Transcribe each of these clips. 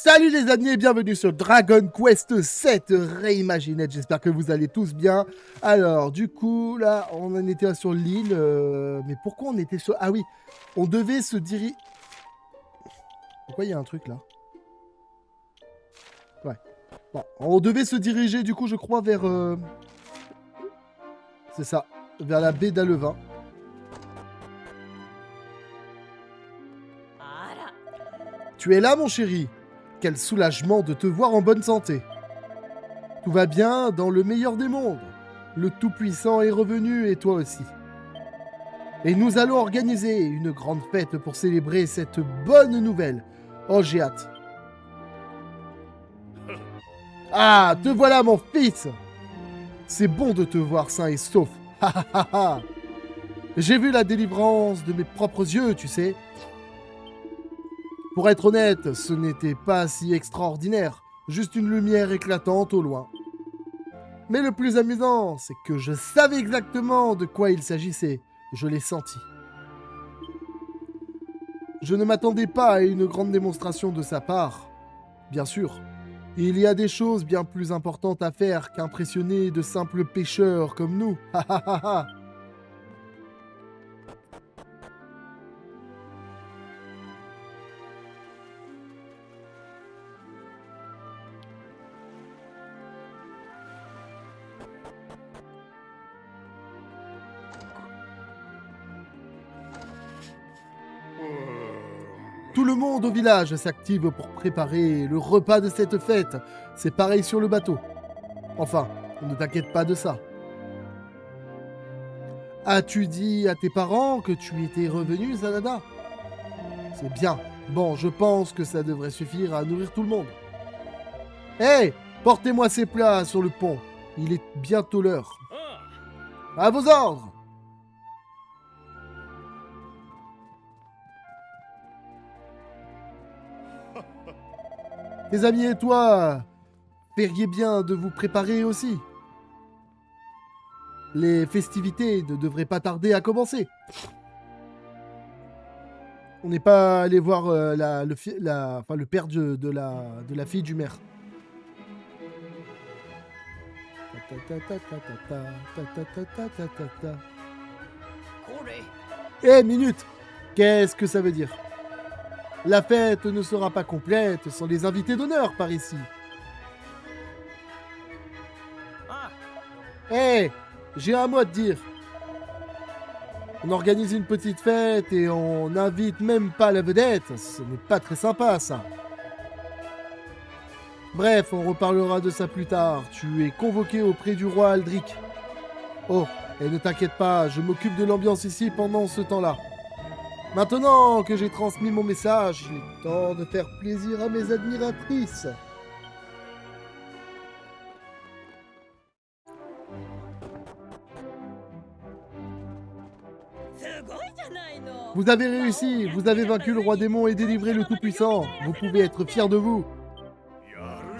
Salut les amis et bienvenue sur Dragon Quest 7 Reimagined, j'espère que vous allez tous bien. Alors du coup là on en était sur l'île, mais pourquoi on était sur... Ah oui, on devait se diriger... Pourquoi il y a un truc là? Ouais, bon, on devait se diriger du coup je crois vers... C'est ça, vers la baie d'Alevin. Tu es là mon chéri? Quel soulagement de te voir en bonne santé. Tout va bien dans le meilleur des mondes. Le Tout-Puissant est revenu et toi aussi. Et nous allons organiser une grande fête pour célébrer cette bonne nouvelle. Oh, j'ai hâte. Ah, te voilà mon fils! C'est bon de te voir sain et sauf. J'ai vu la délivrance de mes propres yeux, tu sais. Pour être honnête, ce n'était pas si extraordinaire. Juste une lumière éclatante au loin. Mais le plus amusant, c'est que je savais exactement de quoi il s'agissait. Je l'ai senti. Je ne m'attendais pas à une grande démonstration de sa part. Bien sûr, il y a des choses bien plus importantes à faire qu'impressionner de simples pêcheurs comme nous. Tout le monde au village s'active pour préparer le repas de cette fête. C'est pareil sur le bateau. Enfin, ne t'inquiète pas de ça. As-tu dit à tes parents que tu étais revenu, Sanada? C'est bien. Bon, je pense que ça devrait suffire à nourrir tout le monde. Hé, portez-moi ces plats sur le pont. Il est bientôt l'heure. À vos ordres! Tes amis et toi, feriez bien de vous préparer aussi. Les festivités ne devraient pas tarder à commencer. On n'est pas allé voir le père de la fille du maire. Eh, minute! Qu'est-ce que ça veut dire? La fête ne sera pas complète sans les invités d'honneur par ici. Hé, j'ai un mot à te dire. On organise une petite fête et on n'invite même pas la vedette. Ce n'est pas très sympa, ça. Bref, on reparlera de ça plus tard. Tu es convoqué auprès du roi Aldric. Oh, et ne t'inquiète pas, je m'occupe de l'ambiance ici pendant ce temps-là. Maintenant que j'ai transmis mon message, il est temps de faire plaisir à mes admiratrices. Vous avez réussi, vous avez vaincu le roi démon et délivré le Tout-Puissant. Vous pouvez être fiers de vous.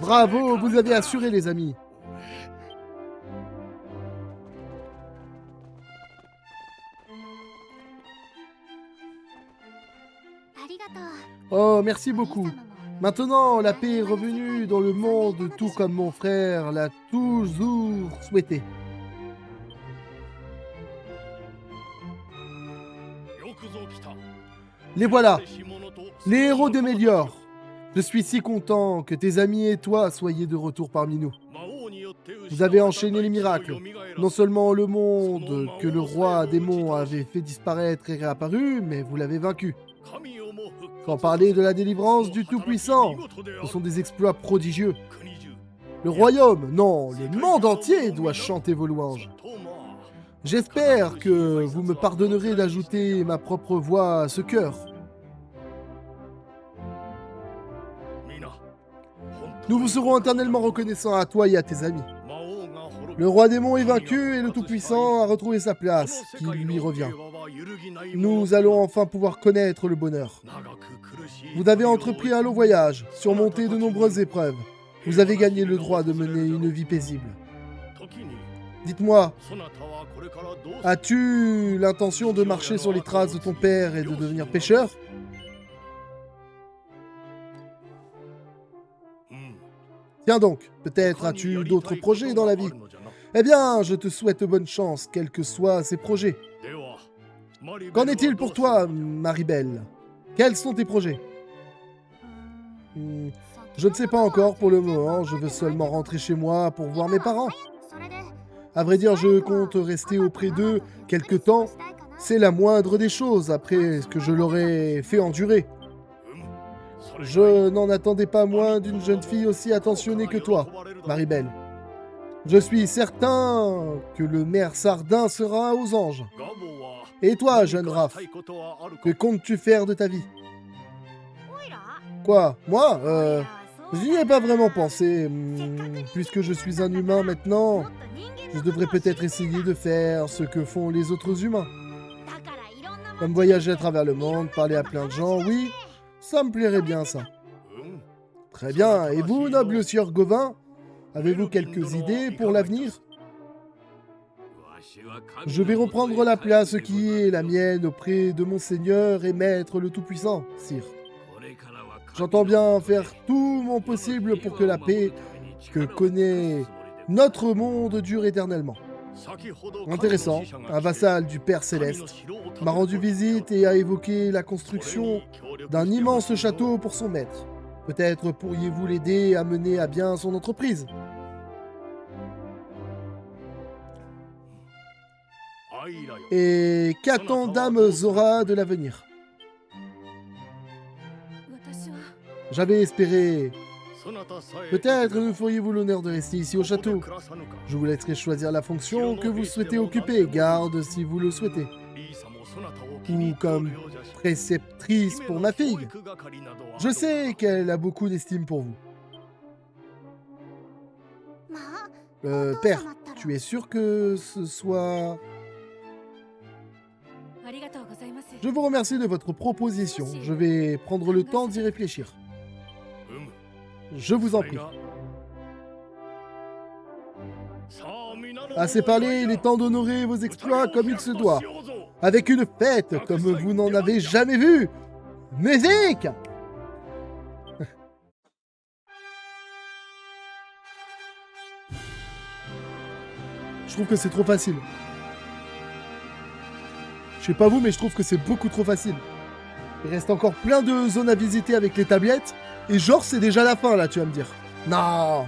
Bravo, vous avez assuré les amis. Oh, merci beaucoup. Maintenant, la paix est revenue dans le monde, tout comme mon frère l'a toujours souhaité. Les voilà, les héros de Mélior. Je suis si content que tes amis et toi soyez de retour parmi nous. Vous avez enchaîné les miracles. Non seulement le monde que le roi démon avait fait disparaître est réapparu, mais vous l'avez vaincu. Sans parler de la délivrance du Tout-Puissant, ce sont des exploits prodigieux. Le royaume, non, le monde entier doit chanter vos louanges. J'espère que vous me pardonnerez d'ajouter ma propre voix à ce chœur. Nous vous serons éternellement reconnaissants à toi et à tes amis. Le roi démon est vaincu et le Tout-Puissant a retrouvé sa place, qui lui revient. Nous allons enfin pouvoir connaître le bonheur. Vous avez entrepris un long voyage, surmonté de nombreuses épreuves. Vous avez gagné le droit de mener une vie paisible. Dites-moi, as-tu l'intention de marcher sur les traces de ton père et de devenir pêcheur? Tiens donc, peut-être as-tu d'autres projets dans la vie? Eh bien, je te souhaite bonne chance, quels que soient ces projets. Qu'en est-il pour toi, Maribel? Quels sont tes projets? Hmm, Je ne sais pas encore pour le moment, je veux seulement rentrer chez moi pour voir mes parents. À vrai dire, je compte rester auprès d'eux quelque temps. C'est la moindre des choses après ce que je leur ai fait endurer. Je n'en attendais pas moins d'une jeune fille aussi attentionnée que toi, Maribel. Je suis certain que le maire Sardin sera aux anges. Et toi, jeune Raph, que comptes-tu faire de ta vie? Quoi? Moi? J'y ai pas vraiment pensé. Puisque je suis un humain maintenant, je devrais peut-être essayer de faire ce que font les autres humains. Comme voyager à travers le monde, parler à plein de gens, oui, ça me plairait bien ça. Très bien. Et vous, noble sieur Gauvin, avez-vous quelques idées pour l'avenir? Je vais reprendre la place qui est la mienne auprès de mon Seigneur et Maître le Tout-Puissant, sire. J'entends bien faire tout mon possible pour que la paix que connaît notre monde dure éternellement. Intéressant, un vassal du Père Céleste m'a rendu visite et a évoqué la construction d'un immense château pour son maître. Peut-être pourriez-vous l'aider à mener à bien son entreprise. Et qu'attend Dame Zora de l'avenir? J'avais espéré... Peut-être nous feriez-vous l'honneur de rester ici au château. Je vous laisserai choisir la fonction que vous souhaitez occuper, garde si vous le souhaitez. Ou comme préceptrice pour ma fille. Je sais qu'elle a beaucoup d'estime pour vous. Père, tu es sûr que ce soit... Je vous remercie de votre proposition. Je vais prendre le temps d'y réfléchir. Je vous en prie. Assez parlé, il est temps d'honorer vos exploits comme il se doit. Avec une fête comme vous n'en avez jamais vu. Musique! Je trouve que c'est trop facile. Je sais pas vous, mais je trouve que c'est beaucoup trop facile. Il reste encore plein de zones à visiter avec les tablettes. Et genre, c'est déjà la fin, là, tu vas me dire. Non!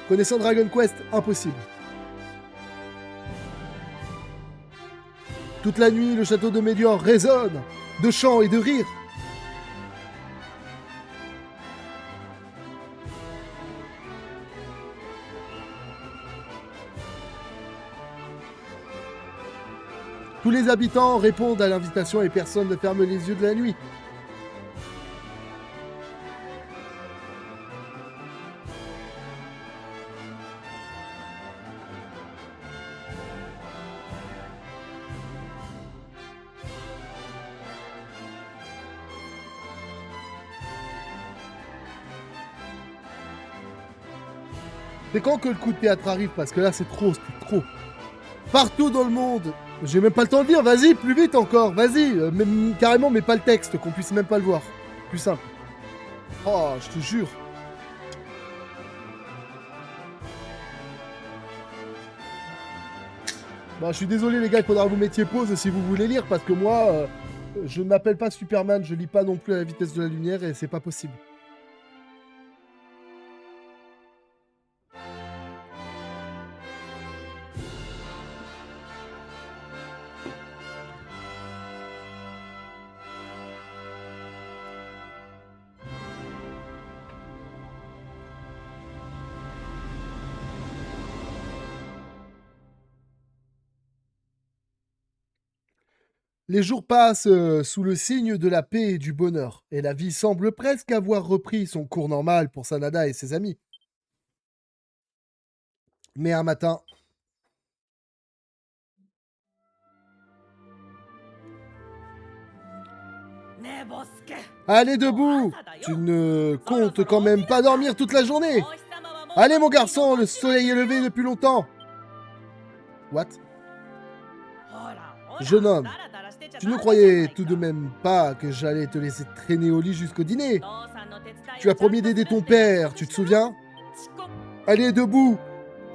Connaissant Dragon Quest, impossible. Toute la nuit, le château de Médior résonne de chants et de rires. Tous les habitants répondent à l'invitation et personne ne ferme les yeux de la nuit. C'est quand que le coup de théâtre arrive? Parce que là, c'est trop. Partout dans le monde. J'ai même pas le temps de lire, vas-y, plus vite encore, vas-y. Carrément, mets pas le texte, qu'on puisse même pas le voir. Plus simple. Oh, je te jure. Bah, je suis désolé les gars, il faudra que vous mettiez pause si vous voulez lire, parce que moi, je ne m'appelle pas Superman, je lis pas non plus à la vitesse de la lumière et c'est pas possible. Les jours passent sous le signe de la paix et du bonheur, et la vie semble presque avoir repris son cours normal pour Sanada et ses amis. Mais un matin... Allez debout! Tu ne comptes quand même pas dormir toute la journée! Allez mon garçon, le soleil est levé depuis longtemps! What? Jeune homme, tu ne croyais tout de même pas que j'allais te laisser traîner au lit jusqu'au dîner? Tu as promis d'aider ton père, tu te souviens? Allez, debout!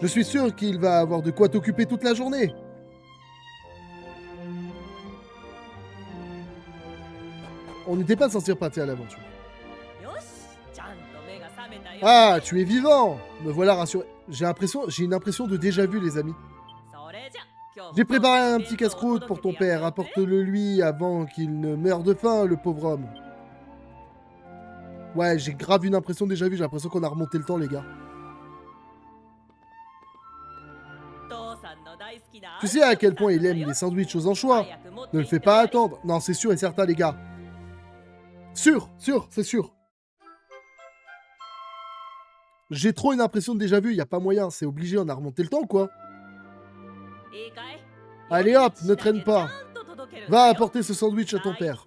Je suis sûr qu'il va avoir de quoi t'occuper toute la journée. On n'était pas censé repartir à l'aventure. Ah, tu es vivant! Me voilà rassuré. J'ai une impression de déjà-vu, les amis. J'ai préparé un petit casse-croûte pour ton père. Apporte-le lui avant qu'il ne meure de faim, le pauvre homme. Ouais, j'ai grave une impression déjà vu. J'ai l'impression qu'on a remonté le temps, les gars. Tu sais à quel point il aime les sandwichs aux anchois? Ne le fais pas attendre. Non, c'est sûr et certain, les gars. Sûr, c'est sûr. J'ai trop une impression de déjà vu. Y a pas moyen. C'est obligé. On a remonté le temps, quoi. Allez hop, ne traîne pas. Va apporter ce sandwich à ton père.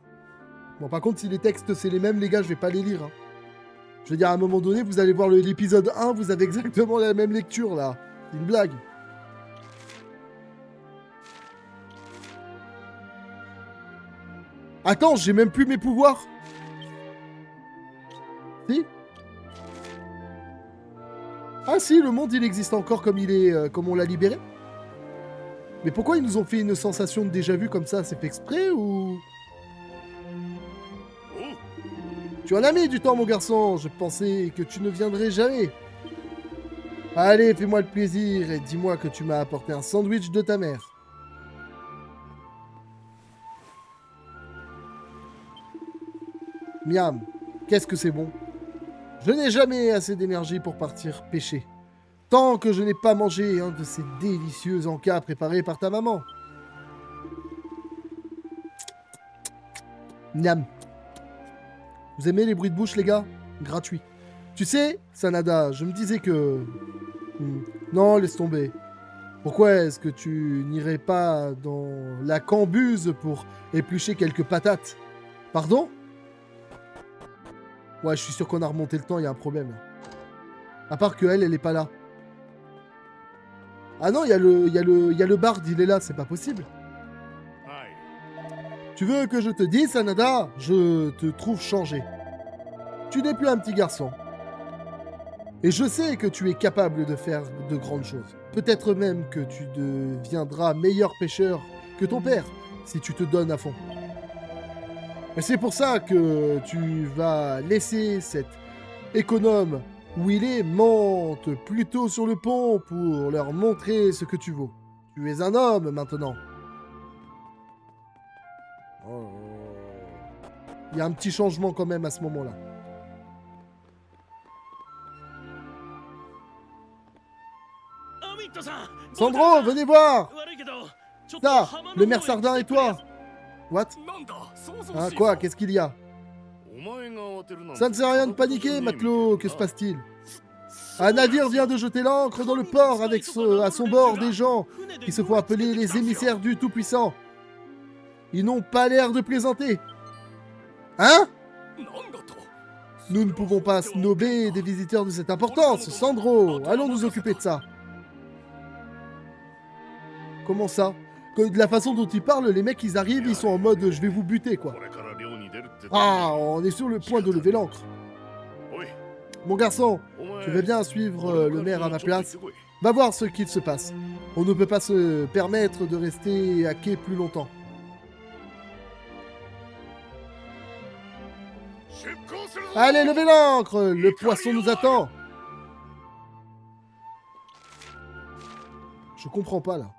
Bon, par contre, si les textes, c'est les mêmes, les gars, je vais pas les lire. Hein. Je veux dire, à un moment donné, vous allez voir l'épisode 1, vous avez exactement la même lecture, là. C'est une blague. Attends, j'ai même plus mes pouvoirs. Si? Ah si, le monde, il existe encore comme il est, comme on l'a libéré. Mais pourquoi ils nous ont fait une sensation de déjà-vu comme ça? C'est fait exprès ou... Tu en as mis du temps, mon garçon. Je pensais que tu ne viendrais jamais. Allez, fais-moi le plaisir et dis-moi que tu m'as apporté un sandwich de ta mère. Miam, qu'est-ce que c'est bon. Je n'ai jamais assez d'énergie pour partir pêcher. Tant que je n'ai pas mangé un de ces délicieux encas préparés par ta maman. Miam. Vous aimez les bruits de bouche, les gars? Gratuit. Tu sais, Sanada, je me disais que... Non, laisse tomber. Pourquoi est-ce que tu n'irais pas dans la cambuse pour éplucher quelques patates? Pardon? Ouais, je suis sûr qu'on a remonté le temps, il y a un problème. À part que elle est pas là. Ah non, il y a le bard, il est là, c'est pas possible. Tu veux que je te dise, Sanada? Je te trouve changé. Tu n'es plus un petit garçon. Et je sais que tu es capable de faire de grandes choses. Peut-être même que tu deviendras meilleur pêcheur que ton père, si tu te donnes à fond. Et c'est pour ça que tu vas laisser cet économe où il est, monte plutôt sur le pont pour leur montrer ce que tu vaux. Tu es un homme maintenant. Il y a un petit changement quand même à ce moment-là. Sandro, venez voir! Ça, le maire Sardin et toi! What? Hein, quoi? Qu'est-ce qu'il y a? Ça ne sert à rien de paniquer, matelot, que se passe-t-il? Un navire vient de jeter l'ancre dans le port avec à son bord des gens qui se font appeler les émissaires du Tout-Puissant. Ils n'ont pas l'air de plaisanter. Hein? Nous ne pouvons pas snober des visiteurs de cette importance. Sandro, allons nous occuper de ça. Comment ça? De la façon dont ils parlent, les mecs, ils arrivent, ils sont en mode « je vais vous buter », quoi. Ah, on est sur le point de lever l'ancre. Mon garçon, tu veux bien suivre le maire à ma place? Va voir ce qu'il se passe. On ne peut pas se permettre de rester à quai plus longtemps. Allez, levez l'ancre! Le poisson nous attend! Je comprends pas, là.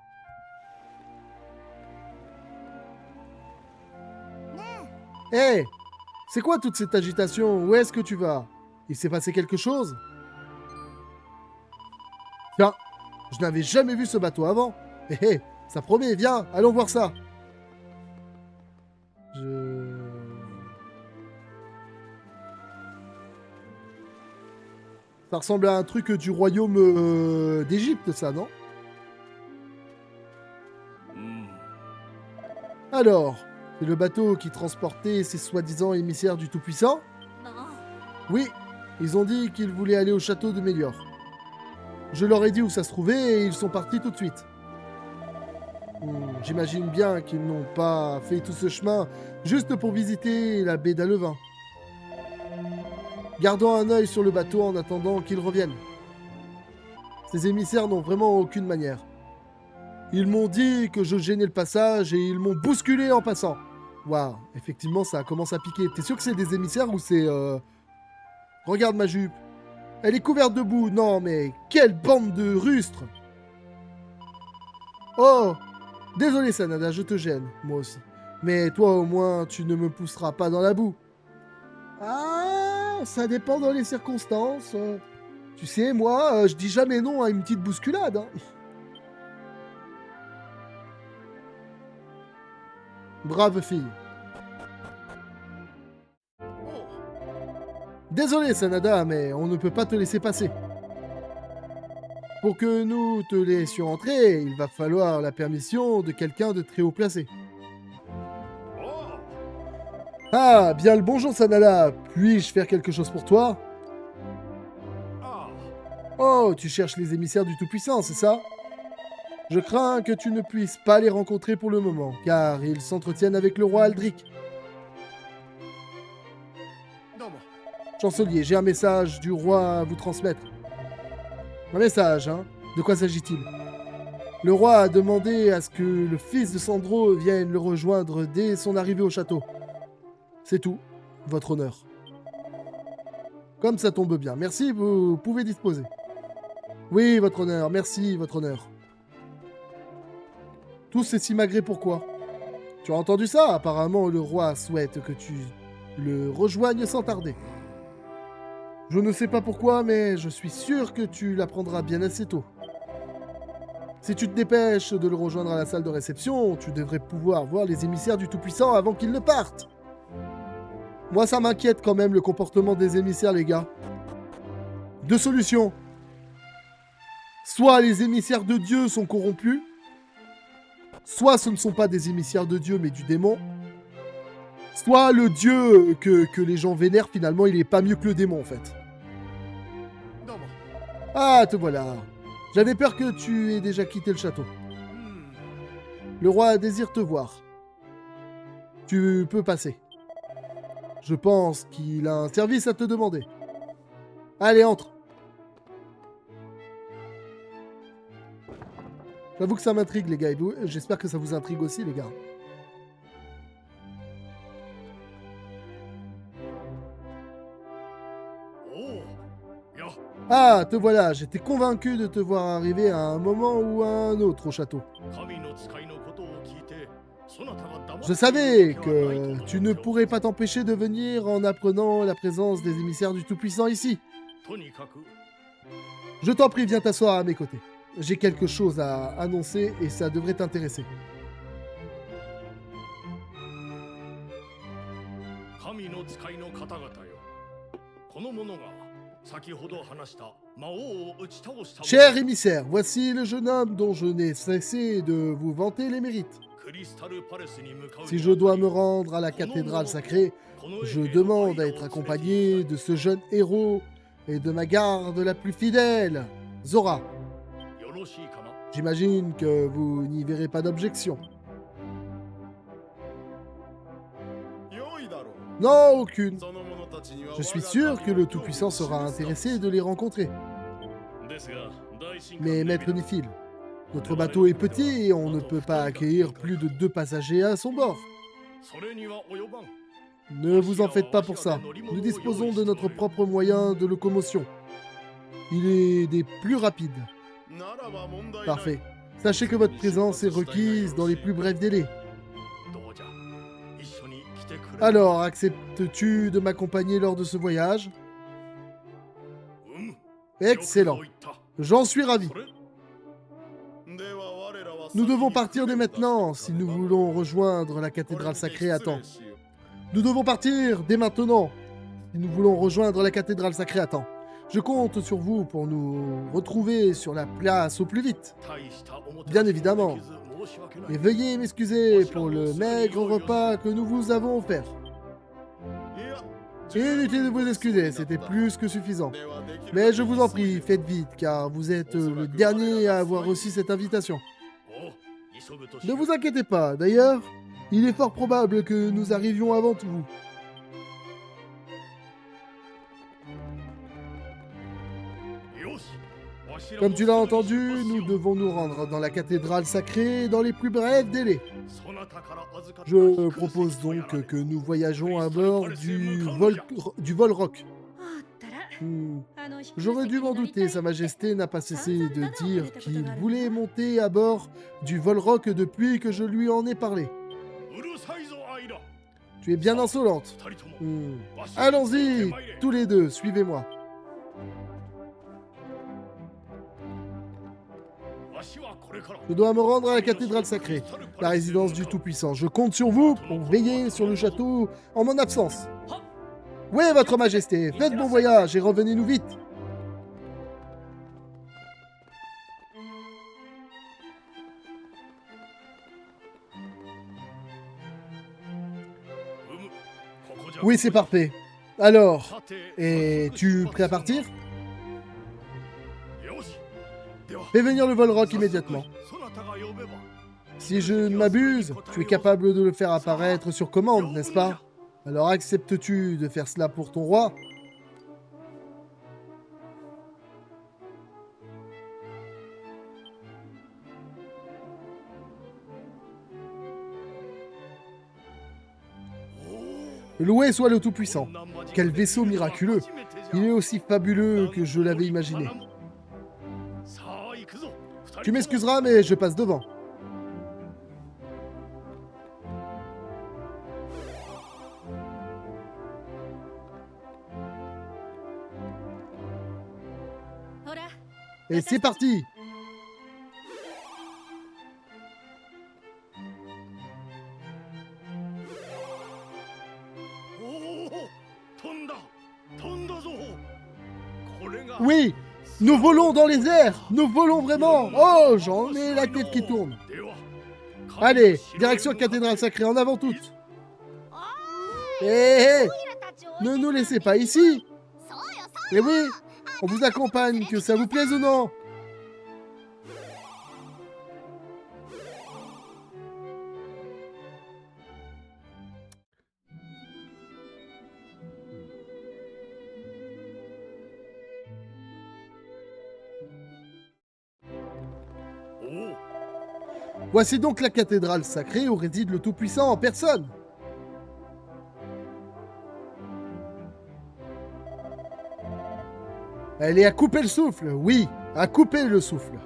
Hé! Hey, c'est quoi toute cette agitation? Où est-ce que tu vas? Il s'est passé quelque chose? Tiens, je n'avais jamais vu ce bateau avant. Hé hé, ça promet, viens, allons voir ça. Ça ressemble à un truc du royaume d'Égypte, ça, non? Alors, c'est le bateau qui transportait ces soi-disant émissaires du Tout-Puissant? Oui, ils ont dit qu'ils voulaient aller au château de Mélior. Je leur ai dit où ça se trouvait et ils sont partis tout de suite. J'imagine bien qu'ils n'ont pas fait tout ce chemin juste pour visiter la baie d'Alevin. Gardons un œil sur le bateau en attendant qu'ils reviennent. Ces émissaires n'ont vraiment aucune manière. Ils m'ont dit que je gênais le passage et ils m'ont bousculé en passant. Waouh, effectivement, ça commence à piquer. T'es sûr que c'est des émissaires ou c'est... Regarde ma jupe. Elle est couverte de boue. Non, mais quelle bande de rustres! Oh! Désolé, Sanada, je te gêne. Moi aussi. Mais toi, au moins, tu ne me pousseras pas dans la boue. Ah, ça dépend dans les circonstances. Tu sais, moi, je dis jamais non à une petite bousculade. Hein. Brave fille. Désolé, Sanada, mais on ne peut pas te laisser passer. Pour que nous te laissions entrer, il va falloir la permission de quelqu'un de très haut placé. Ah, bien le bonjour, Sanada. Puis-je faire quelque chose pour toi? Oh, tu cherches les émissaires du Tout-Puissant, c'est ça? Je crains que tu ne puisses pas les rencontrer pour le moment, car ils s'entretiennent avec le roi Aldric. Chancelier, j'ai un message du roi à vous transmettre. Un message, hein? De quoi s'agit-il? Le roi a demandé à ce que le fils de Sandro vienne le rejoindre dès son arrivée au château. C'est tout, votre honneur. Comme ça tombe bien. Merci, vous pouvez disposer. Oui, votre honneur, merci, votre honneur. Tous ces simagrées, pourquoi? Tu as entendu ça? Apparemment, le roi souhaite que tu le rejoignes sans tarder. Je ne sais pas pourquoi, mais je suis sûr que tu l'apprendras bien assez tôt. Si tu te dépêches de le rejoindre à la salle de réception, tu devrais pouvoir voir les émissaires du Tout-Puissant avant qu'ils ne partent. Moi, ça m'inquiète quand même le comportement des émissaires, les gars. Deux solutions. Soit les émissaires de Dieu sont corrompus, soit ce ne sont pas des émissaires de Dieu, mais du démon. Soit le Dieu que les gens vénèrent, finalement, il est pas mieux que le démon, en fait. Ah, te voilà. J'avais peur que tu aies déjà quitté le château. Le roi désire te voir. Tu peux passer. Je pense qu'il a un service à te demander. Allez, entre. J'avoue que ça m'intrigue, les gars. J'espère que ça vous intrigue aussi, les gars. Ah, te voilà. J'étais convaincu de te voir arriver à un moment ou à un autre au château. Je savais que tu ne pourrais pas t'empêcher de venir en apprenant la présence des émissaires du Tout-Puissant ici. Je t'en prie, viens t'asseoir à mes côtés. J'ai quelque chose à annoncer et ça devrait t'intéresser. Cher émissaire, voici le jeune homme dont je n'ai cessé de vous vanter les mérites. Si je dois me rendre à la cathédrale sacrée, je demande à être accompagné de ce jeune héros et de ma garde la plus fidèle, Zora. J'imagine que vous n'y verrez pas d'objection. Non, aucune. Je suis sûr que le Tout-Puissant sera intéressé de les rencontrer. Mais Maître Nifil, notre bateau est petit et on ne peut pas accueillir plus de 2 passagers à son bord. Ne vous en faites pas pour ça. Nous disposons de notre propre moyen de locomotion. Il est des plus rapides. Parfait. Sachez que votre présence est requise dans les plus brefs délais. Alors, acceptes-tu de m'accompagner lors de ce voyage? Excellent. J'en suis ravi. Nous devons partir dès maintenant si nous voulons rejoindre la cathédrale sacrée à temps. Nous devons partir dès maintenant si nous voulons rejoindre la cathédrale sacrée à temps. Je compte sur vous pour nous retrouver sur la place au plus vite. Bien évidemment. Et veuillez m'excuser pour le maigre repas que nous vous avons offert. Inutile de vous excuser, c'était plus que suffisant. Mais je vous en prie, faites vite, car vous êtes le dernier à avoir reçu cette invitation. Ne vous inquiétez pas, d'ailleurs, il est fort probable que nous arrivions avant vous. Comme tu l'as entendu, nous devons nous rendre dans la cathédrale sacrée dans les plus brefs délais. Je propose donc que nous voyageons à bord du Volrock. J'aurais dû m'en douter, Sa Majesté n'a pas cessé de dire qu'il voulait monter à bord du Volrock depuis que je lui en ai parlé. Tu es bien insolente. Allons-y, tous les deux, suivez-moi. Je dois me rendre à la cathédrale sacrée, la résidence du Tout-Puissant. Je compte sur vous pour veiller sur le château en mon absence. Oui, votre Majesté, faites bon voyage et revenez-nous vite. Oui, c'est parfait. Alors, es-tu prêt à partir? Fais venir le Volrock immédiatement. Si je ne m'abuse, tu es capable de le faire apparaître sur commande, n'est-ce pas? Alors acceptes-tu de faire cela pour ton roi? Loué soit le Tout-Puissant. Quel vaisseau miraculeux! Il est aussi fabuleux que je l'avais imaginé. Tu m'excuseras, mais je passe devant. Et c'est parti! Oui! Nous volons dans les airs! Nous volons vraiment! Oh, j'en ai la tête qui tourne! Allez, direction cathédrale sacrée, en avant toutes! Hé, ne nous laissez pas ici! Eh oui, on vous accompagne, que ça vous plaise ou non? Voici donc la cathédrale sacrée où réside le Tout-Puissant en personne. Elle est à couper le souffle, oui, à couper le souffle.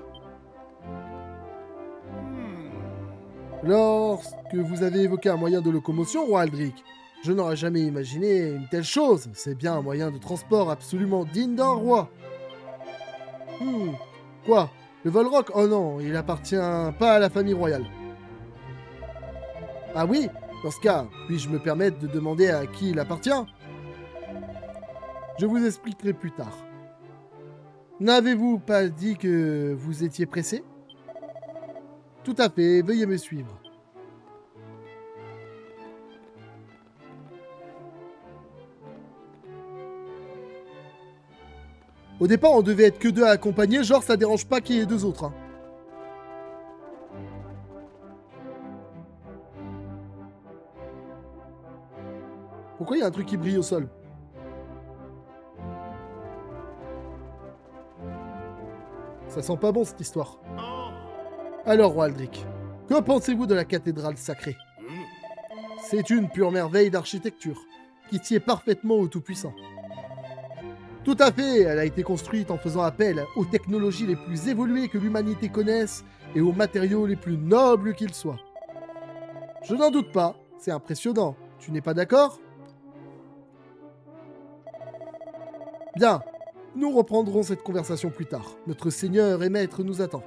Lorsque vous avez évoqué un moyen de locomotion, roi Aldric, je n'aurais jamais imaginé une telle chose. C'est bien un moyen de transport absolument digne d'un roi. Quoi? Le Volrock? Oh non, il appartient pas à la famille royale. Ah oui? Dans ce cas, puis-je me permettre de demander à qui il appartient? Je vous expliquerai plus tard. N'avez-vous pas dit que vous étiez pressé? Tout à fait, veuillez me suivre. Au départ, on devait être que deux à accompagner, genre ça dérange pas qu'il y ait deux autres. Hein. Pourquoi il y a un truc qui brille au sol? Ça sent pas bon cette histoire. Alors, roi Aldric, que pensez-vous de la cathédrale sacrée? C'est une pure merveille d'architecture, qui tient parfaitement au Tout-Puissant. Tout à fait, elle a été construite en faisant appel aux technologies les plus évoluées que l'humanité connaisse et aux matériaux les plus nobles qu'ils soient. Je n'en doute pas, c'est impressionnant. Tu n'es pas d'accord? Bien, nous reprendrons cette conversation plus tard. Notre seigneur et maître nous attend.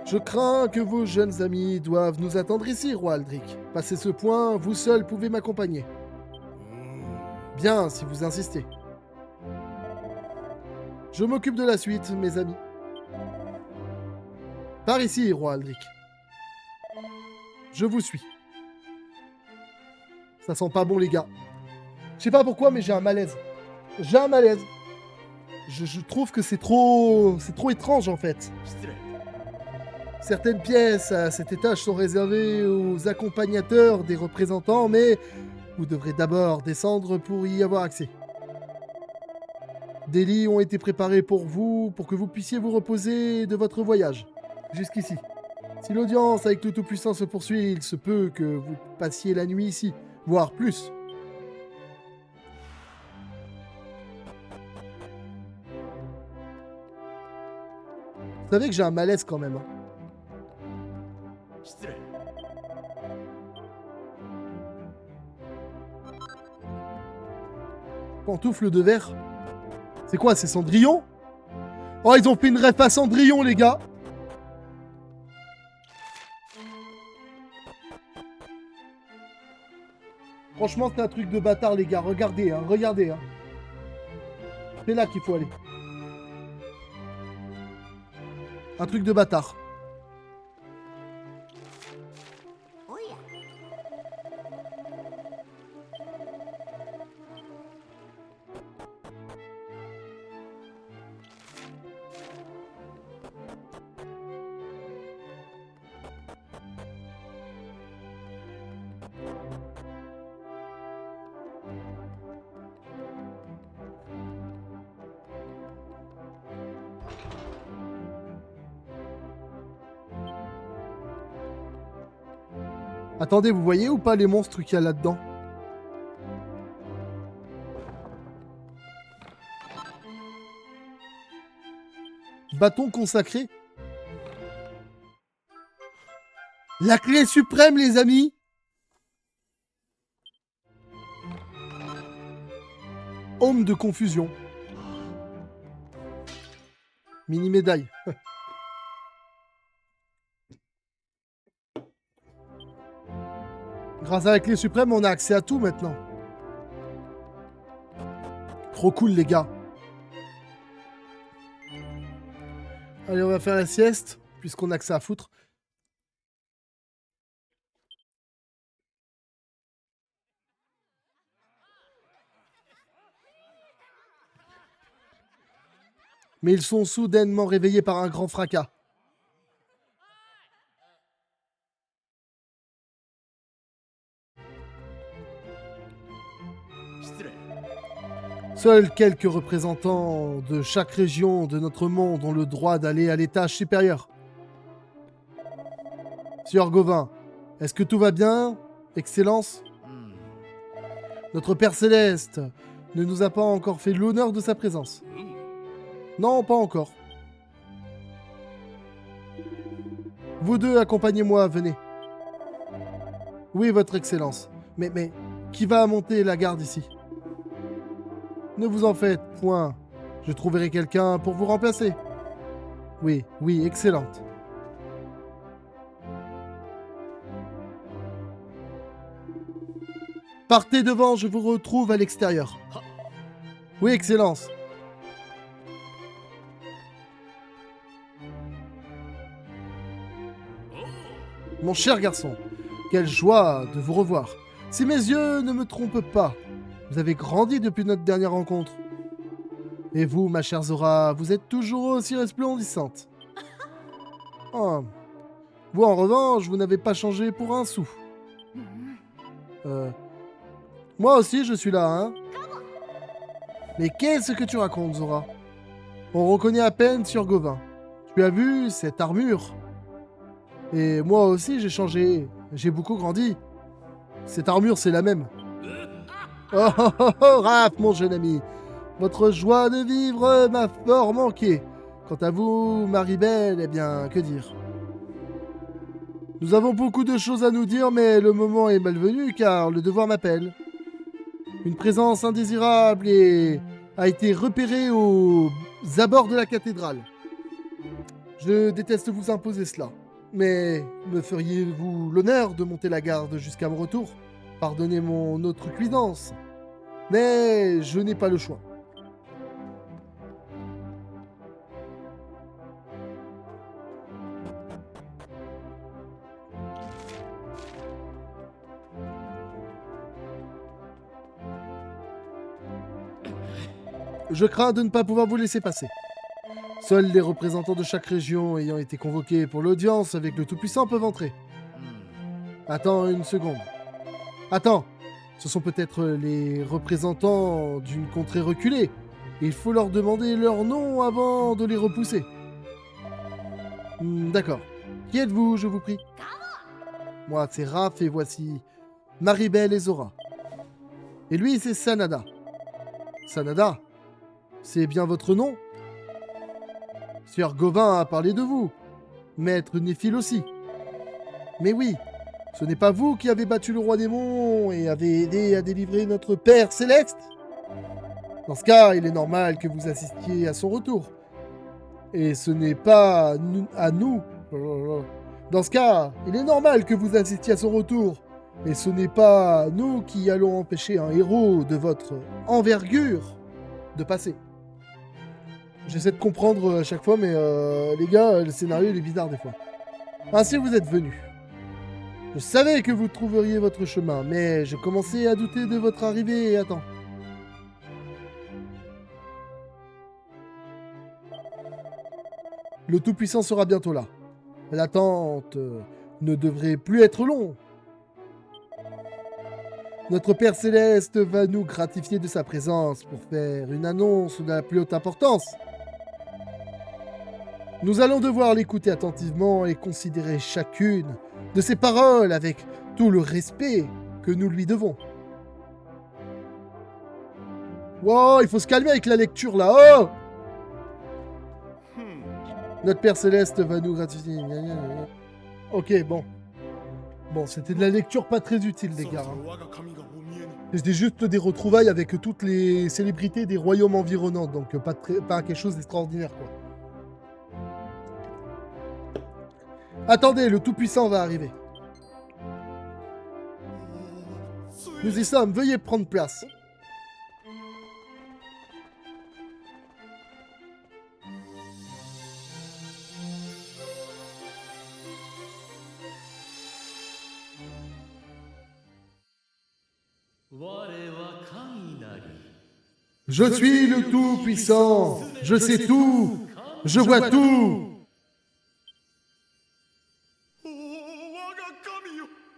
Je crains que vos jeunes amis doivent nous attendre ici, roi Aldric. Passé ce point, vous seul pouvez m'accompagner. Bien, si vous insistez. Je m'occupe de la suite, mes amis. Par ici, roi Aldric. Je vous suis. Ça sent pas bon, les gars. Je sais pas pourquoi, mais j'ai un malaise. J'ai un malaise. Je trouve que c'est trop étrange, en fait. Certaines pièces à cet étage sont réservées aux accompagnateurs des représentants, mais vous devrez d'abord descendre pour y avoir accès. Des lits ont été préparés pour vous, pour que vous puissiez vous reposer de votre voyage. Jusqu'ici. Si l'audience avec le Tout-Puissant se poursuit, il se peut que vous passiez la nuit ici, voire plus. Vous savez que j'ai un malaise quand même. Hein. Pantoufle de verre. C'est quoi, c'est Cendrillon? Oh, ils ont fait une ref à Cendrillon, les gars. Franchement, c'est un truc de bâtard, les gars. Regardez, hein, regardez. Hein. C'est là qu'il faut aller. Un truc de bâtard. Attendez, vous voyez ou pas les monstres qu'il y a là-dedans? Bâton consacré. La clé suprême, les amis. Homme de confusion. Mini médaille. Grâce à la clé suprême, on a accès à tout maintenant. Trop cool, les gars. Allez, on va faire la sieste, puisqu'on a que ça à foutre. Mais ils sont soudainement réveillés par un grand fracas. Seuls quelques représentants de chaque région de notre monde ont le droit d'aller à l'étage supérieur. Sieur Gauvin, est-ce que tout va bien, Excellence? Notre Père Céleste ne nous a pas encore fait l'honneur de sa présence. Non, pas encore. Vous deux, accompagnez-moi, venez. Oui, Votre Excellence. Mais, qui va monter la garde ici? Ne vous en faites point. Je trouverai quelqu'un pour vous remplacer. Oui, excellente. Partez devant, je vous retrouve à l'extérieur. Oui, Excellence. Mon cher garçon, quelle joie de vous revoir. Si mes yeux ne me trompent pas, vous avez grandi depuis notre dernière rencontre. Et vous, ma chère Zora, vous êtes toujours aussi resplendissante. Oh. Vous, en revanche, vous n'avez pas changé pour un sou. Moi aussi, je suis là, hein. Mais qu'est-ce que tu racontes, Zora? On reconnaît à peine Sieur Gauvin. Tu as vu cette armure? Et moi aussi, j'ai changé. J'ai beaucoup grandi. Cette armure, c'est la même. Oh, oh, oh, oh, Raph, mon jeune ami. Votre joie de vivre m'a fort manqué. Quant à vous, Maribel, eh bien, que dire? Nous avons beaucoup de choses à nous dire, mais le moment est malvenu car le devoir m'appelle. Une présence indésirable a été repérée aux abords de la cathédrale. Je déteste vous imposer cela, mais me feriez-vous l'honneur de monter la garde jusqu'à mon retour? Pardonnez mon autre cuisance, mais je n'ai pas le choix. Je crains de ne pas pouvoir vous laisser passer. Seuls les représentants de chaque région ayant été convoqués pour l'audience avec le Tout-Puissant peuvent entrer. Attends une seconde. Attends, ce sont peut-être les représentants d'une contrée reculée. Il faut leur demander leur nom avant de les repousser. D'accord. Qui êtes-vous, je vous prie? Moi, c'est Raph et voici Maribel et Zora. Et lui, c'est Sanada. Sanada, c'est bien votre nom? Sieur Gauvin a parlé de vous. Maître Néphil aussi. Mais oui, ce n'est pas vous qui avez battu le roi démon et avez aidé à délivrer notre Père Céleste? Dans ce cas, il est normal que vous assistiez à son retour. Et ce n'est pas à nous. Dans ce cas, il est normal que vous assistiez à son retour. Et ce n'est pas nous qui allons empêcher un héros de votre envergure de passer. J'essaie de comprendre à chaque fois, mais les gars, le scénario il est bizarre des fois. Ainsi vous êtes venus. Je savais que vous trouveriez votre chemin, mais je commençais à douter de votre arrivée et attends. Le Tout-Puissant sera bientôt là. L'attente ne devrait plus être longue. Notre Père Céleste va nous gratifier de sa présence pour faire une annonce de la plus haute importance. Nous allons devoir l'écouter attentivement et considérer chacune de ses paroles avec tout le respect que nous lui devons. Wow, il faut se calmer avec la lecture là. Oh! Notre Père Céleste va nous gratifier. Ok, bon. Bon, c'était de la lecture pas très utile, les gars. C'était juste des retrouvailles avec toutes les célébrités des royaumes environnants, donc pas quelque chose d'extraordinaire, quoi. Attendez, le Tout-Puissant va arriver. Nous y sommes, veuillez prendre place. Je suis le Tout-Puissant, je sais tout, je vois tout.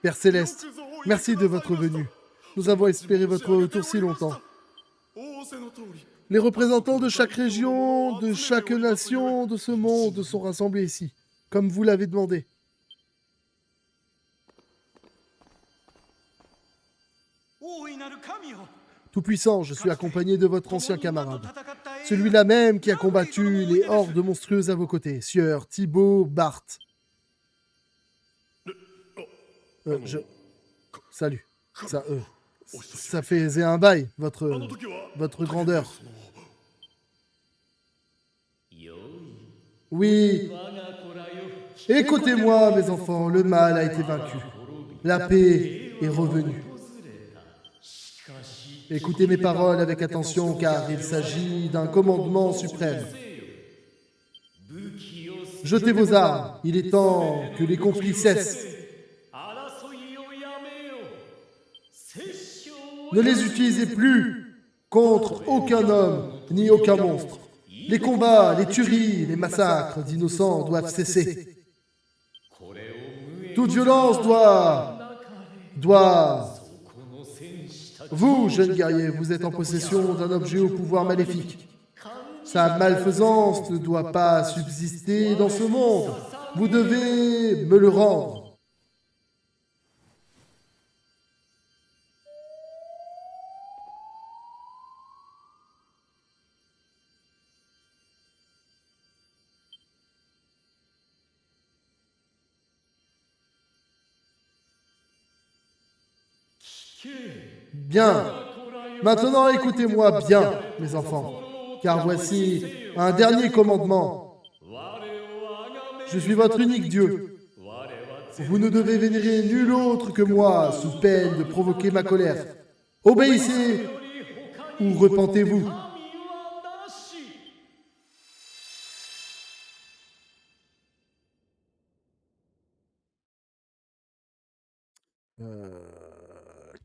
Père Céleste, merci de votre venue. Nous avons espéré votre retour si longtemps. Les représentants de chaque région, de chaque nation de ce monde sont rassemblés ici, comme vous l'avez demandé. Tout-Puissant, je suis accompagné de votre ancien camarade. Celui-là même qui a combattu les hordes monstrueuses à vos côtés, sieur Thibaut Barth. Salut. Ça faisait un bail, votre grandeur. Oui. Écoutez-moi, mes enfants, le mal a été vaincu. La paix est revenue. Écoutez mes paroles avec attention, car il s'agit d'un commandement suprême. Jetez vos armes, il est temps que les conflits cessent. Ne les utilisez plus contre aucun homme ni aucun monstre. Les combats, les tueries, les massacres d'innocents doivent cesser. Toute violence doit... Vous, jeunes guerriers, vous êtes en possession d'un objet au pouvoir maléfique. Sa malfaisance ne doit pas subsister dans ce monde. Vous devez me le rendre. Bien. Maintenant, écoutez-moi bien, mes enfants, car voici un dernier commandement. Je suis votre unique Dieu. Vous ne devez vénérer nul autre que moi, sous peine de provoquer ma colère. Obéissez ou repentez-vous.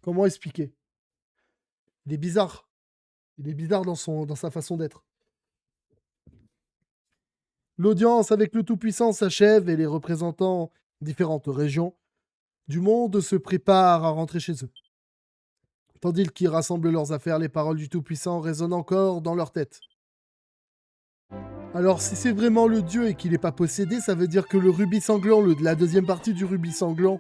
Comment expliquer? Il est bizarre. Il est bizarre dans sa façon d'être. L'audience avec le Tout-Puissant s'achève et les représentants des différentes régions du monde se préparent à rentrer chez eux. Tandis qu'ils rassemblent leurs affaires, les paroles du Tout-Puissant résonnent encore dans leur tête. Alors, si c'est vraiment le dieu et qu'il n'est pas possédé, ça veut dire que le rubis sanglant, la deuxième partie du rubis sanglant...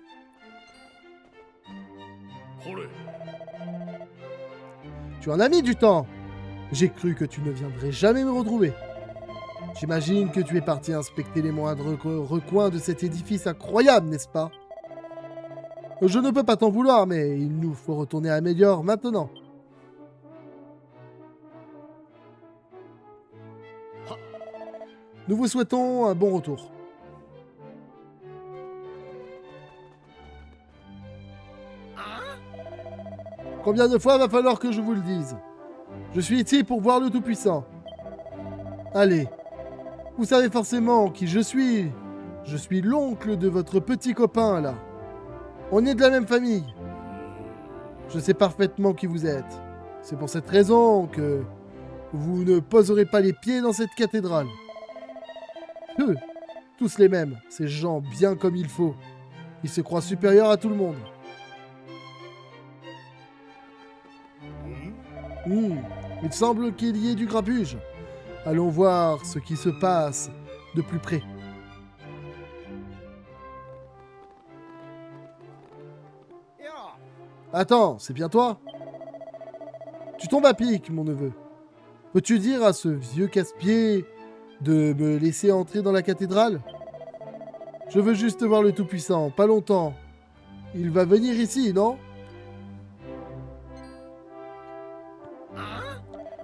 Tu en as mis du temps. J'ai cru que tu ne viendrais jamais me retrouver. J'imagine que tu es parti inspecter les moindres recoins de cet édifice incroyable, n'est-ce pas? Je ne peux pas t'en vouloir, mais il nous faut retourner à Mélior maintenant. Nous vous souhaitons un bon retour. Combien de fois va falloir que je vous le dise? Je suis ici pour voir le Tout-Puissant. Allez, vous savez forcément qui je suis. Je suis l'oncle de votre petit copain, là. On est de la même famille. Je sais parfaitement qui vous êtes. C'est pour cette raison que vous ne poserez pas les pieds dans cette cathédrale. Eux, tous les mêmes, ces gens bien comme il faut. Ils se croient supérieurs à tout le monde. Il semble qu'il y ait du grabuge. Allons voir ce qui se passe de plus près. Attends, c'est bien toi? Tu tombes à pic, mon neveu. Peux-tu dire à ce vieux casse-pied de me laisser entrer dans la cathédrale? Je veux juste voir le Tout-Puissant, pas longtemps. Il va venir ici, non?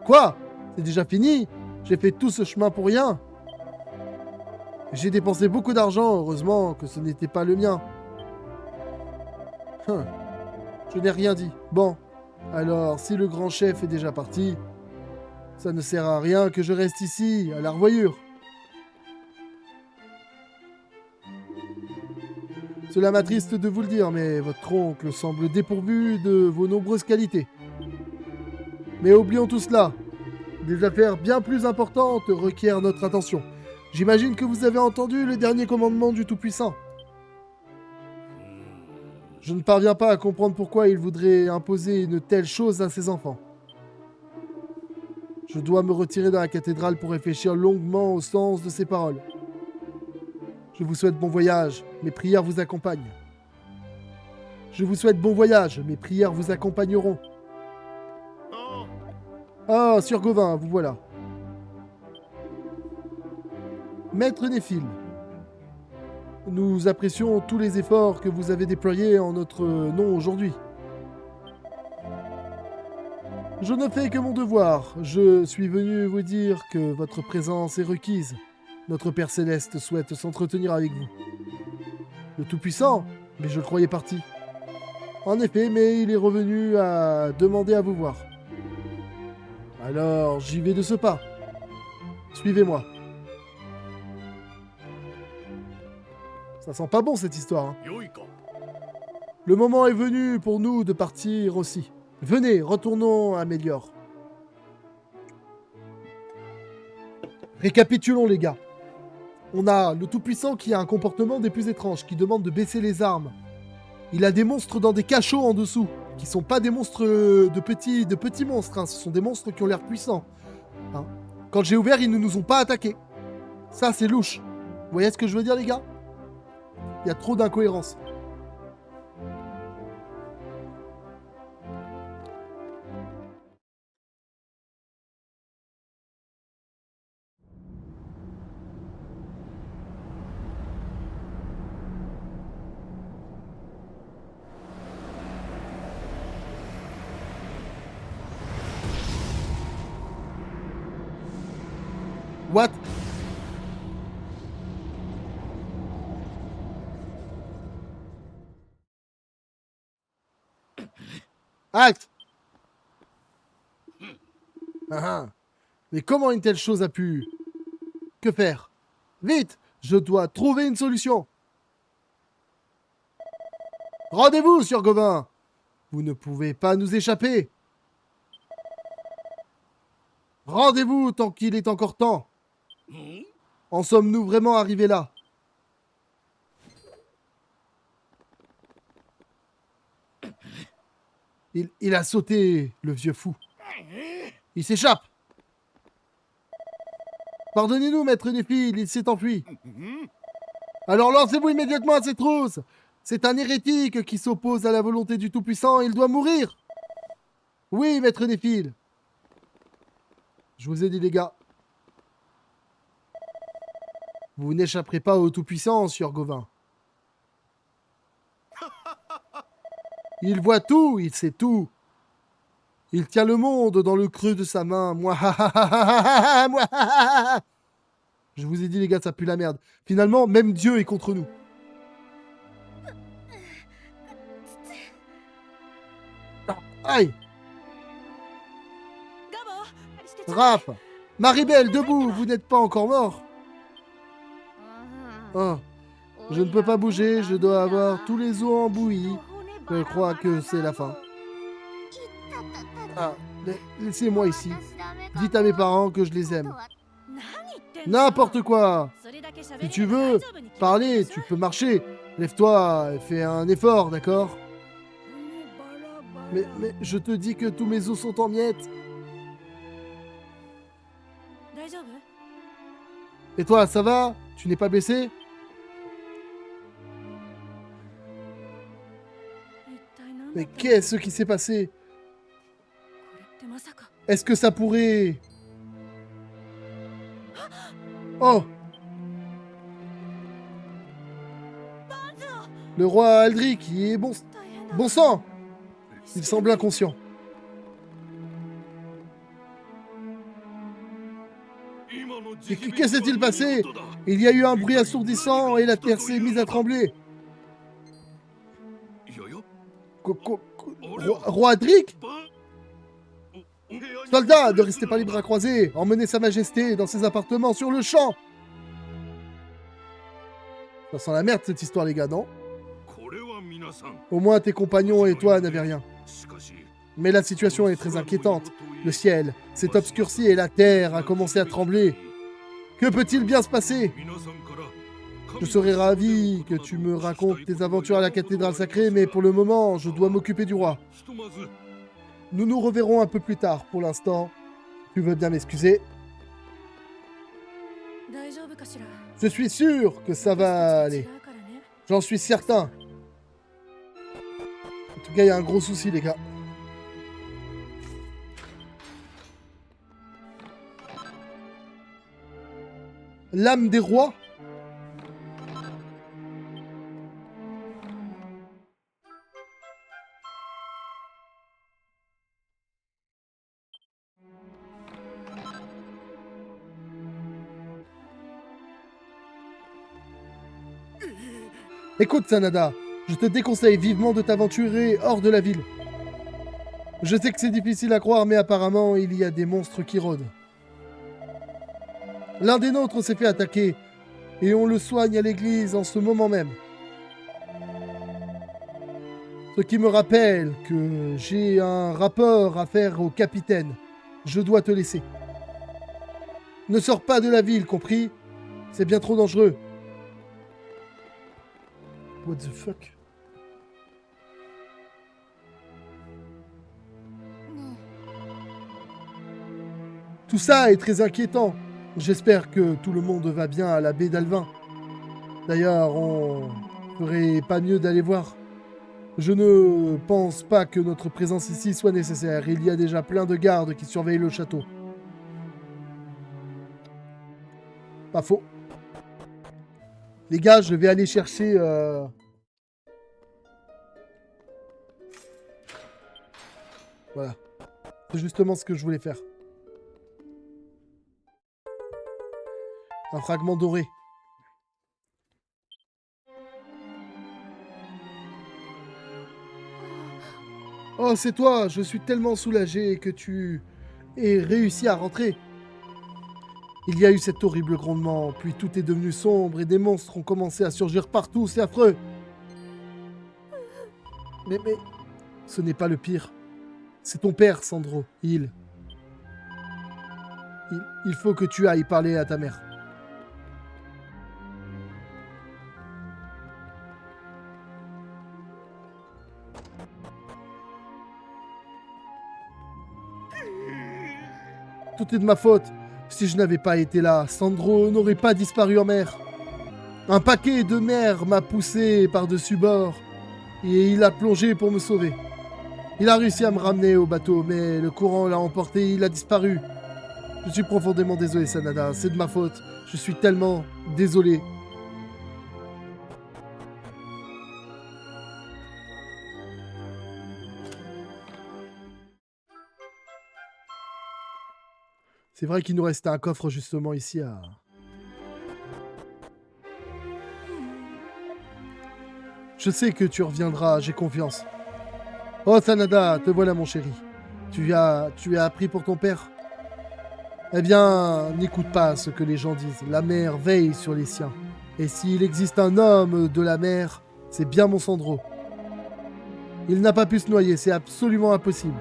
Quoi? C'est déjà fini? J'ai fait tout ce chemin pour rien? J'ai dépensé beaucoup d'argent, heureusement que ce n'était pas le mien. Je n'ai rien dit. Bon, alors si le grand chef est déjà parti, ça ne sert à rien que je reste ici, à la revoyure. Cela m'attriste de vous le dire, mais votre oncle semble dépourvu de vos nombreuses qualités. Mais oublions tout cela. Des affaires bien plus importantes requièrent notre attention. J'imagine que vous avez entendu le dernier commandement du Tout-Puissant. Je ne parviens pas à comprendre pourquoi il voudrait imposer une telle chose à ses enfants. Je dois me retirer dans la cathédrale pour réfléchir longuement au sens de ces paroles. Je vous souhaite bon voyage, mes prières vous accompagnent. Je vous souhaite bon voyage, mes prières vous accompagneront. Ah, Sir Gauvin, vous voilà. Maître Néphil, nous apprécions tous les efforts que vous avez déployés en notre nom aujourd'hui. Je ne fais que mon devoir. Je suis venu vous dire que votre présence est requise. Notre Père Céleste souhaite s'entretenir avec vous. Le Tout-Puissant, mais je le croyais parti. En effet, mais il est revenu à demander à vous voir. Alors, j'y vais de ce pas. Suivez-moi. Ça sent pas bon cette histoire. Hein. Le moment est venu pour nous de partir aussi. Venez, retournons à Mélior. Récapitulons les gars. On a le Tout-Puissant qui a un comportement des plus étranges, qui demande de baisser les armes. Il a des monstres dans des cachots en dessous, qui sont pas des monstres de petits monstres, hein. Ce sont des monstres qui ont l'air puissants. Hein. Quand j'ai ouvert, ils ne nous ont pas attaqués. Ça, c'est louche. Vous voyez ce que je veux dire, les gars? Il y a trop d'incohérences. What? Halte! Mais comment une telle chose a pu... Que faire? Vite! Je dois trouver une solution! Rendez-vous, Sir Gauvin! Vous ne pouvez pas nous échapper! Rendez-vous tant qu'il est encore temps! En sommes-nous vraiment arrivés là? Il a sauté, le vieux fou. Il s'échappe. Pardonnez-nous, maître Néphil, il s'est enfui. Alors lancez-vous immédiatement à ses trousses. C'est un hérétique qui s'oppose à la volonté du Tout-Puissant, il doit mourir. Oui, maître Néphil. Je vous ai dit, les gars. Vous n'échapperez pas au Tout-Puissant, sieur Gauvin. Il voit tout, il sait tout. Il tient le monde dans le creux de sa main. Moi, moi. Je vous ai dit, les gars, ça pue la merde. Finalement, même Dieu est contre nous. Aïe. Raph, Maribel, debout, vous n'êtes pas encore mort. Oh, je ne peux pas bouger, je dois avoir tous les os en bouillie. Je crois que c'est la fin. Ah, laissez-moi ici. Dites à mes parents que je les aime. N'importe quoi. Si tu veux parler, tu peux marcher. Lève-toi et fais un effort, d'accord? Mais je te dis que tous mes os sont en miettes. Et toi, ça va? Tu n'es pas blessé? Mais qu'est-ce qui s'est passé? Est-ce que ça pourrait... Oh! Le roi Aldric, il est bon... Bon sang! Il semble inconscient. Que s'est-il passé? Il y a eu un bruit assourdissant et la terre s'est mise à trembler. Roi Aldric? Soldat, ne restez pas les bras croisés. Emmenez sa majesté dans ses appartements sur le champ. Ça sent la merde cette histoire, les gars, non? Au moins tes compagnons et toi n'avaient rien. Mais la situation est très inquiétante. Le ciel s'est obscurci et la terre a commencé à trembler. Que peut-il bien se passer? Je serais ravi que tu me racontes tes aventures à la cathédrale sacrée, mais pour le moment, je dois m'occuper du roi. Nous nous reverrons un peu plus tard. Pour l'instant, tu veux bien m'excuser? Je suis sûr que ça va aller. J'en suis certain. En tout cas, il y a un gros souci, les gars. L'âme des rois? Écoute, Sanada, je te déconseille vivement de t'aventurer hors de la ville. Je sais que c'est difficile à croire, mais apparemment, il y a des monstres qui rôdent. L'un des nôtres s'est fait attaquer, et on le soigne à l'église en ce moment même. Ce qui me rappelle que j'ai un rapport à faire au capitaine. Je dois te laisser. Ne sors pas de la ville, compris? C'est bien trop dangereux. What the fuck? Tout ça est très inquiétant. J'espère que tout le monde va bien à la baie d'Alvin. D'ailleurs, on ferait pas mieux d'aller voir. Je ne pense pas que notre présence ici soit nécessaire. Il y a déjà plein de gardes qui surveillent le château. Pas faux. Les gars, je vais aller chercher... Voilà. C'est justement ce que je voulais faire. Un fragment doré. Oh, c'est toi! Je suis tellement soulagé que tu aies réussi à rentrer. Il y a eu cet horrible grondement, puis tout est devenu sombre et des monstres ont commencé à surgir partout, c'est affreux! Mais ce n'est pas le pire. C'est ton père, Sandro. Il faut que tu ailles parler à ta mère. Tout est de ma faute. Si je n'avais pas été là, Sandro n'aurait pas disparu en mer. Un paquet de mer m'a poussé par-dessus bord et il a plongé pour me sauver. Il a réussi à me ramener au bateau, mais le courant l'a emporté et il a disparu. Je suis profondément désolé, Sanada. C'est de ma faute. Je suis tellement désolé. C'est vrai qu'il nous restait un coffre justement ici à... Je sais que tu reviendras, j'ai confiance. Oh Sanada, te voilà mon chéri. Tu as appris pour ton père? Eh bien, n'écoute pas ce que les gens disent. La mer veille sur les siens. Et s'il existe un homme de la mer, c'est bien mon Sandro. Il n'a pas pu se noyer, c'est absolument impossible.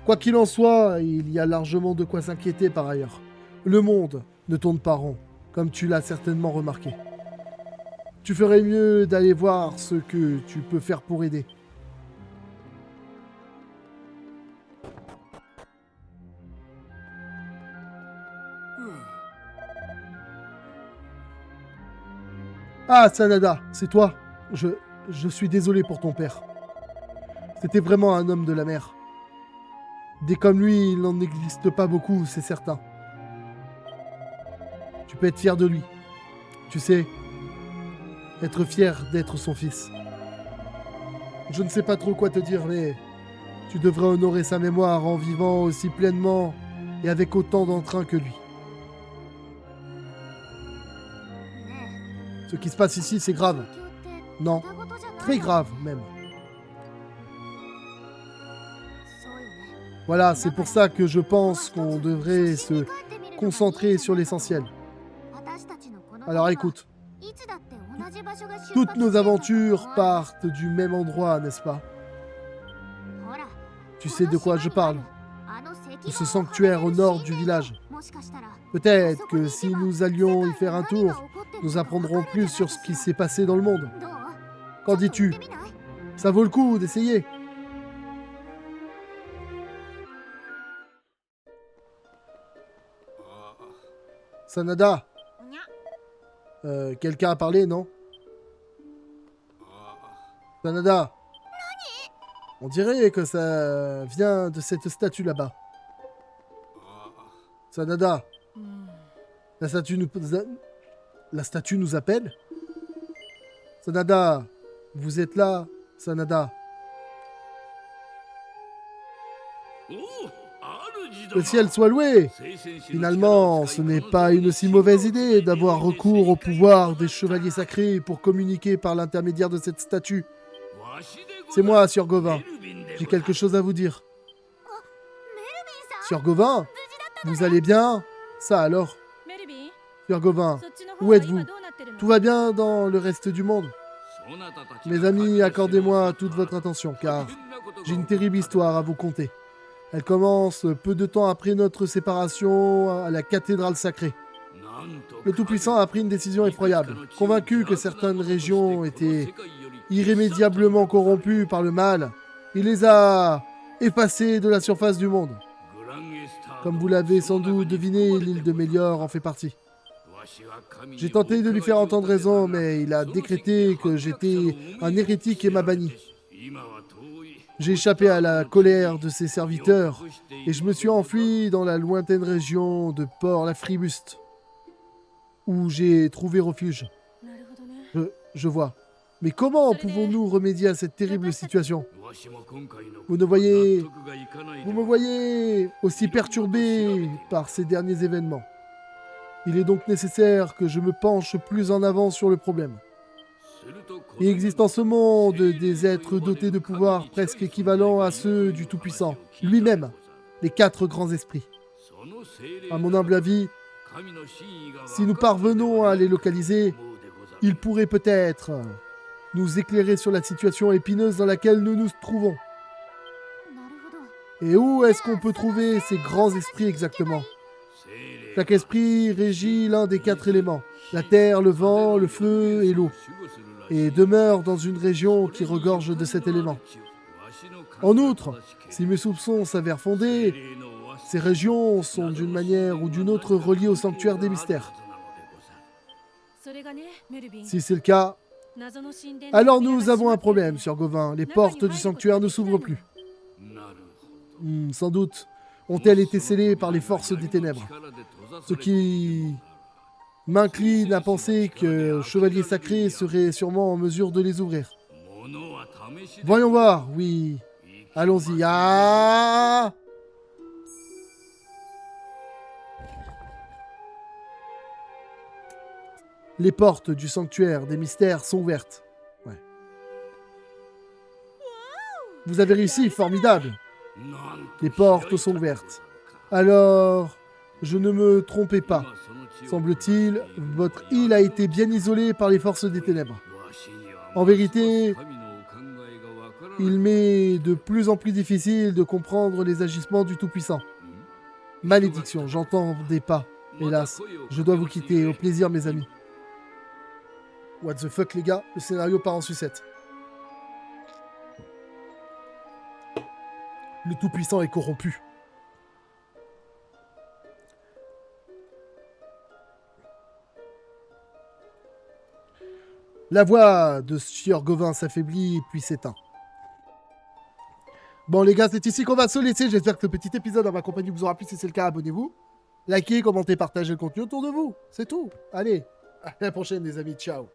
Quoi qu'il en soit, il y a largement de quoi s'inquiéter par ailleurs. Le monde ne tourne pas rond, comme tu l'as certainement remarqué. Tu ferais mieux d'aller voir ce que tu peux faire pour aider. Ah, Sanada, c'est toi. Je suis désolé pour ton père. C'était vraiment un homme de la mer. Des comme lui, il n'en existe pas beaucoup, c'est certain. Tu peux être fier de lui. Tu sais, être fier d'être son fils. Je ne sais pas trop quoi te dire, mais tu devrais honorer sa mémoire en vivant aussi pleinement et avec autant d'entrain que lui. Ce qui se passe ici, c'est grave. Non, très grave même. Voilà, c'est pour ça que je pense qu'on devrait se concentrer sur l'essentiel. Alors écoute, toutes nos aventures partent du même endroit, n'est-ce pas? Tu sais de quoi je parle? De ce sanctuaire au nord du village. Peut-être que si nous allions y faire un tour, nous apprendrons plus sur ce qui s'est passé dans le monde. Qu'en dis-tu? Ça vaut le coup d'essayer. Sanada, quelqu'un a parlé, non? Sanada, on dirait que ça vient de cette statue là-bas. Sanada, la statue nous appelle? Sanada, vous êtes là, Sanada. Le ciel soit loué! Finalement, ce n'est pas une si mauvaise idée d'avoir recours au pouvoir des chevaliers sacrés pour communiquer par l'intermédiaire de cette statue. C'est moi, Sieur Gauvin. J'ai quelque chose à vous dire. Sieur Gauvin, vous allez bien? Ça alors? Sieur Gauvin, où êtes-vous? Tout va bien dans le reste du monde? Mes amis, accordez-moi toute votre attention, car j'ai une terrible histoire à vous conter. Elle commence peu de temps après notre séparation à la cathédrale sacrée. Le Tout-Puissant a pris une décision effroyable. Convaincu que certaines régions étaient irrémédiablement corrompues par le mal, il les a effacées de la surface du monde. Comme vous l'avez sans doute deviné, l'île de Mélior en fait partie. J'ai tenté de lui faire entendre raison, mais il a décrété que j'étais un hérétique et m'a banni. J'ai échappé à la colère de ses serviteurs et je me suis enfui dans la lointaine région de Port-la-Fribuste, où j'ai trouvé refuge. Je vois. Mais comment pouvons-nous remédier à cette terrible situation? Vous me voyez aussi perturbé par ces derniers événements. Il est donc nécessaire que je me penche plus en avant sur le problème. Il existe en ce monde des êtres dotés de pouvoirs presque équivalents à ceux du Tout-Puissant, lui-même, les 4 grands esprits. À mon humble avis, si nous parvenons à les localiser, ils pourraient peut-être nous éclairer sur la situation épineuse dans laquelle nous nous trouvons. Et où est-ce qu'on peut trouver ces grands esprits exactement? Chaque esprit régit l'un des 4 éléments, la terre, le vent, le feu et l'eau. et demeure dans une région qui regorge de cet élément. En outre, si mes soupçons s'avèrent fondés, ces régions sont d'une manière ou d'une autre reliées au sanctuaire des mystères. Si c'est le cas, alors nous avons un problème, Sir Gauvin. Les portes du sanctuaire ne s'ouvrent plus. Sans doute ont-elles été scellées par les forces des ténèbres. Ce qui m'incline à penser que le chevalier sacré serait sûrement en mesure de les ouvrir. Voyons voir, oui. Allons-y. Ah! Les portes du sanctuaire des mystères sont ouvertes. Ouais. Vous avez réussi, formidable. Les portes sont ouvertes. Alors, je ne me trompais pas. Semble-t-il, votre île a été bien isolée par les forces des ténèbres. En vérité, il m'est de plus en plus difficile de comprendre les agissements du Tout-Puissant. Malédiction, j'entendais pas. Hélas, je dois vous quitter. Au plaisir, mes amis. What the fuck, les gars, le scénario part en sucette. Le Tout-Puissant est corrompu. La voix de Sieur Gauvin s'affaiblit puis s'éteint. Bon les gars, c'est ici qu'on va se laisser. J'espère que le petit épisode en ma compagnie vous aura plu. Si c'est le cas, abonnez-vous. Likez, commentez, partagez le contenu autour de vous. C'est tout. Allez, à la prochaine les amis. Ciao.